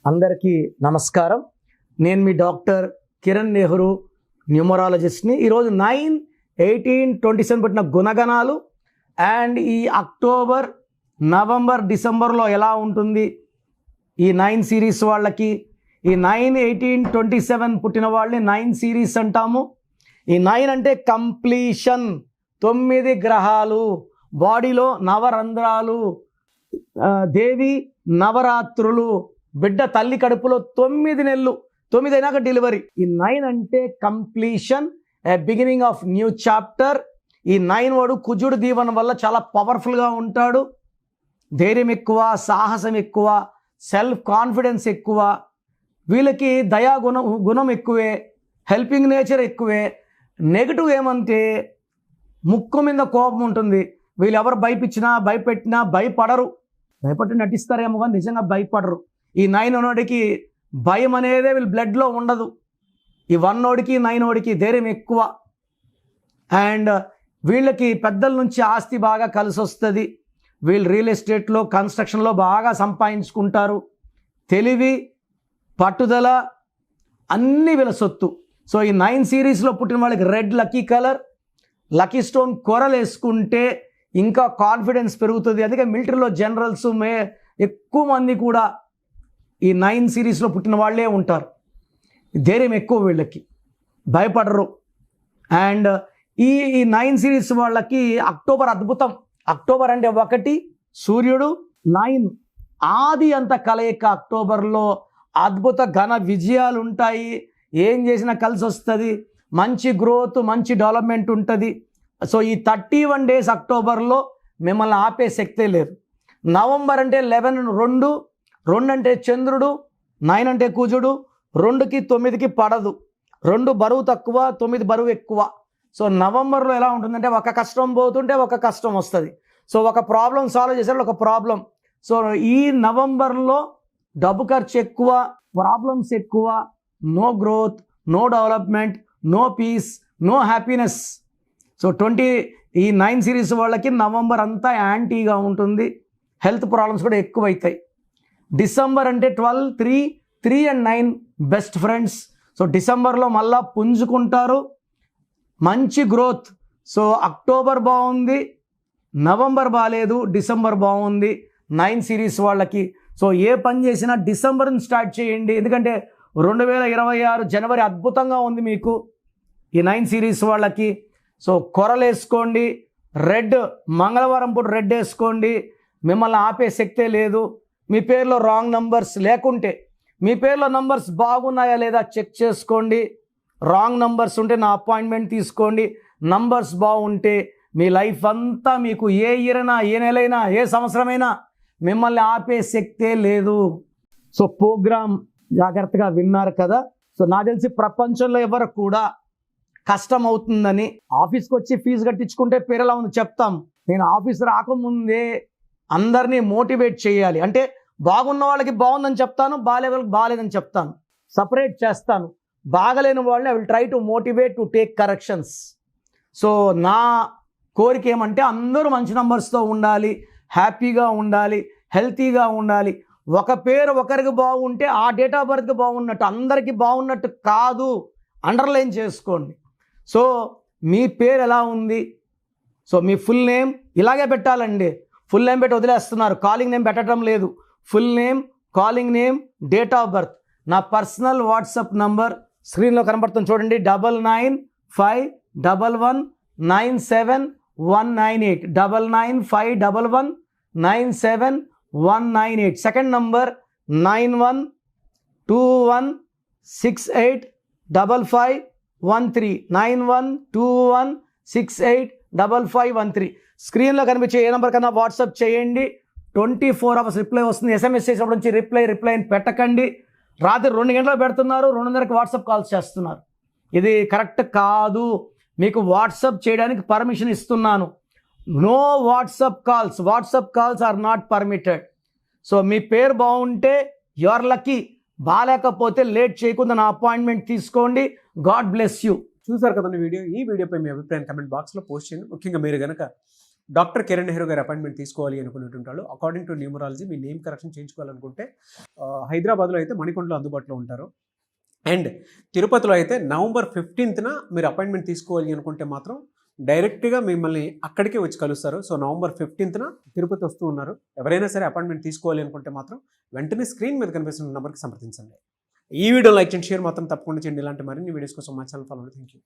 అందరికీ నమస్కారం. నేను మీ డాక్టర్ కిరణ్ నెహ్రూ, న్యూమరాలజిస్ట్ని. ఈరోజు 9/18/27 పుట్టిన గుణగణాలు అండ్ ఈ అక్టోబర్, నవంబర్, డిసెంబర్లో ఎలా ఉంటుంది ఈ 9 సిరీస్ వాళ్ళకి. ఈ 9/18/27 పుట్టిన వాళ్ళని 9 సిరీస్ అంటాము. ఈ 9 అంటే కంప్లీషన్, 9 గ్రహాలు, బాడీలో నవరంధ్రాలు, దేవి నవరాత్రులు, బిడ్డ తల్లి కడుపులో 9 నెలలు, 9 అయినాక డెలివరీ. ఈ 9 అంటే completion, beginning of new chapter. ఈ 9 వాడు కుజుడు దీవెన వల్ల చాలా పవర్ఫుల్గా ఉంటాడు. ధైర్యం ఎక్కువ, సాహసం ఎక్కువ, సెల్ఫ్ కాన్ఫిడెన్స్ ఎక్కువ, వీళ్ళకి దయా గుణం ఎక్కువే, హెల్పింగ్ నేచర్ ఎక్కువే. నెగిటివ్ ఏమంటే ముక్కు మీద కోపం ఉంటుంది. వీళ్ళు ఎవరు భయపెట్టినా భయపడరు. భయపడి నటిస్తారేమో కానీ నిజంగా భయపడరు. ఈ 9 ఉన్నోడికి భయం అనేదే వీళ్ళు బ్లడ్లో ఉండదు. ఈ 1 నోడికి 9 నోడికి ధైర్యం ఎక్కువ. అండ్ వీళ్ళకి పెద్దల నుంచి ఆస్తి బాగా కలిసి వస్తుంది. వీళ్ళు రియల్ ఎస్టేట్లో, కన్స్ట్రక్షన్లో బాగా సంపాదించుకుంటారు. తెలివి, పట్టుదల అన్నీ వీళ్ళ సొత్తు. సో ఈ 9 సిరీస్లో పుట్టిన వాళ్ళకి red lucky colour, lucky stone కొరలు వేసుకుంటే ఇంకా కాన్ఫిడెన్స్ పెరుగుతుంది. అందుకే మిలిటరీలో జనరల్స్ ఎక్కువ మంది కూడా ఈ 9 సిరీస్లో పుట్టిన వాళ్ళే ఉంటారు. ధైర్యం ఎక్కువ, వీళ్ళకి భయపడరు. అండ్ ఈ 9 సిరీస్ వాళ్ళకి అక్టోబర్ అద్భుతం. అక్టోబర్ అంటే 1 సూర్యుడు, 9 ఆది అంత కలయిక. అక్టోబర్లో అద్భుత ఘన విజయాలు ఉంటాయి. ఏం చేసినా కలిసి వస్తుంది. మంచి గ్రోత్, మంచి డెవలప్మెంట్ ఉంటుంది. సో ఈ 31 డేస్ అక్టోబర్లో మిమ్మల్ని ఆపే శక్తే లేదు. నవంబర్ అంటే 11, 2 అంటే చంద్రుడు, 9 అంటే కుజుడు. 2కి 9కి పడదు. 2 బరువు తక్కువ, 9 బరువు ఎక్కువ. సో నవంబర్లో ఎలా ఉంటుందంటే ఒక కష్టం పోతుంటే ఒక కష్టం వస్తుంది. సో ఒక ప్రాబ్లం సాల్వ్ చేసారు, ఒక ప్రాబ్లం. సో ఈ నవంబర్లో డబ్బు ఖర్చు ఎక్కువ, ప్రాబ్లమ్స్ ఎక్కువ, no growth, no development, no peace, no happiness. So ఈ 9 సిరీస్ వాళ్ళకి నవంబర్ అంతా యాంటీగా ఉంటుంది. హెల్త్ ప్రాబ్లమ్స్ కూడా ఎక్కువ అవుతాయి. డిసెంబర్ అంటే 12, 3 and 9 బెస్ట్ ఫ్రెండ్స్. సో డిసెంబర్లో మళ్ళా పుంజుకుంటారు, మంచి గ్రోత్. సో అక్టోబర్ బాగుంది, నవంబర్ బాగాలేదు, డిసెంబర్ బాగుంది 9 సిరీస్ వాళ్ళకి. సో ఏ పని చేసినా డిసెంబర్ని స్టార్ట్ చేయండి. ఎందుకంటే 2026 జనవరి అద్భుతంగా ఉంది మీకు ఈ 9 సిరీస్ వాళ్ళకి. సో కొరలు వేసుకోండి, రెడ్, మంగళవారం పూట రెడ్ వేసుకోండి. మిమ్మల్ని ఆపే శక్తే లేదు. మీ పేరులో రాంగ్ నంబర్స్ లేకుంటే, మీ పేరులో నంబర్స్ బాగున్నాయా లేదా చెక్ చేసుకోండి. రాంగ్ నంబర్స్ ఉంటే నా అపాయింట్మెంట్ తీసుకోండి. నంబర్స్ బాగుంటే మీ లైఫ్ అంతా, మీకు ఏ ఇయర్ అయినా, ఏ నెలైనా, ఏ సంవత్సరమైనా మిమ్మల్ని ఆపే శక్తే లేదు. సో ప్రోగ్రామ్ జాగ్రత్తగా విన్నారు కదా. సో నాకు తెలిసి ప్రపంచంలో ఎవరు కూడా కష్టం అవుతుందని ఆఫీస్కి వచ్చి ఫీజు కట్టించుకుంటే పేరు ఎలా ఉంది చెప్తాం. నేను ఆఫీస్ రాకముందే అందరినీ మోటివేట్ చేయాలి. అంటే బాగున్న వాళ్ళకి బాగుందని చెప్తాను, బాగాలే వాళ్ళకి బాగాలేదని చెప్తాను, సపరేట్ చేస్తాను. బాగలేని వాళ్ళని I will try to motivate to take corrections. So నా కోరిక ఏమంటే అందరూ మంచి నంబర్స్తో ఉండాలి, హ్యాపీగా ఉండాలి, హెల్తీగా ఉండాలి. ఒక పేరు ఒకరికి బాగుంటే ఆ డేట్ ఆఫ్ బర్త్కి బాగున్నట్టు, అందరికీ బాగున్నట్టు కాదు. అండర్లైన్ చేసుకోండి. సో మీ పేరు ఎలా ఉంది, సో మీ ఫుల్ నేమ్ ఇలాగే పెట్టాలండి. ఫుల్ నేమ్ పెట్టి వదిలేస్తున్నారు, కాలింగ్ నేమ్ పెట్టడం లేదు. Full name, calling name, date of birth. నా పర్సనల్ వాట్సాప్ నంబర్ స్క్రీన్లో కనబడుతుంది చూడండి, 9951197198, 9951197198. Second number 9121685513, 9121685513. స్క్రీన్లో కనిపించే ఏ నెంబర్ కన్నా వాట్సాప్ చేయండి. 24 hours రిప్లై వస్తుంది. SMS చేసినప్పటి నుంచి రిప్లై పెట్టకండి. రాత్రి 2 గంటలకు పెడుతున్నారు, 2:30కి వాట్సాప్ కాల్స్ చేస్తున్నారు. ఇది కరెక్ట్ కాదు. మీకు వాట్సాప్ చేయడానికి పర్మిషన్ ఇస్తున్నాను. No WhatsApp calls. WhatsApp calls are not permitted. So మీ పేరు బాగుంటే యు ఆర్ లక్కీ, బాగాలేకపోతే లేట్ చేయకుండా నా అపాయింట్మెంట్ తీసుకోండి. God bless you. చూసారు కదండి వీడియో. ఈ వీడియోపై మీ అభిప్రాయం కమెంట్ బాక్స్లో పోస్ట్ చేయండి. ముఖ్యంగా మీరు కనుక డాక్టర్ కిరణ్ నెహ్రూ గారి అపాయింట్మెంట్ తీసుకోవాలి అనుకునేటువంటి వాళ్ళు అకార్డింగ్ టు న్యూమరాలజీ మీ నేమ్ కరెక్షన్ చేయించుకోవాలనుకుంటే హైదరాబాద్లో అయితే మణికొండలో అందుబాటులో ఉంటారు. అండ్ తిరుపతిలో అయితే నవంబర్ 15న మీరు అపాయింట్మెంట్ తీసుకోవాలి అనుకుంటే మాత్రం డైరెక్ట్గా మిమ్మల్ని అక్కడికే వచ్చి కలుస్తారు. సో నవంబర్ 15న తిరుపతి వస్తూ ఉన్నారు. ఎవరైనా సరే అపాయింట్మెంట్ తీసుకోవాలి అనుకుంటే మాత్రం వెంటనే స్క్రీన్ మీద కనిపిస్తున్న నెంబర్కి సంప్రదించండి. ఈ వీడియో లైక్ చేయండి, షేర్ మాత్రం తప్పకుండా చేయండి. ఇలాంటి మరిన్ని వీడియోస్ కోసం మా ఛానల్ ఫాలో. Thank you.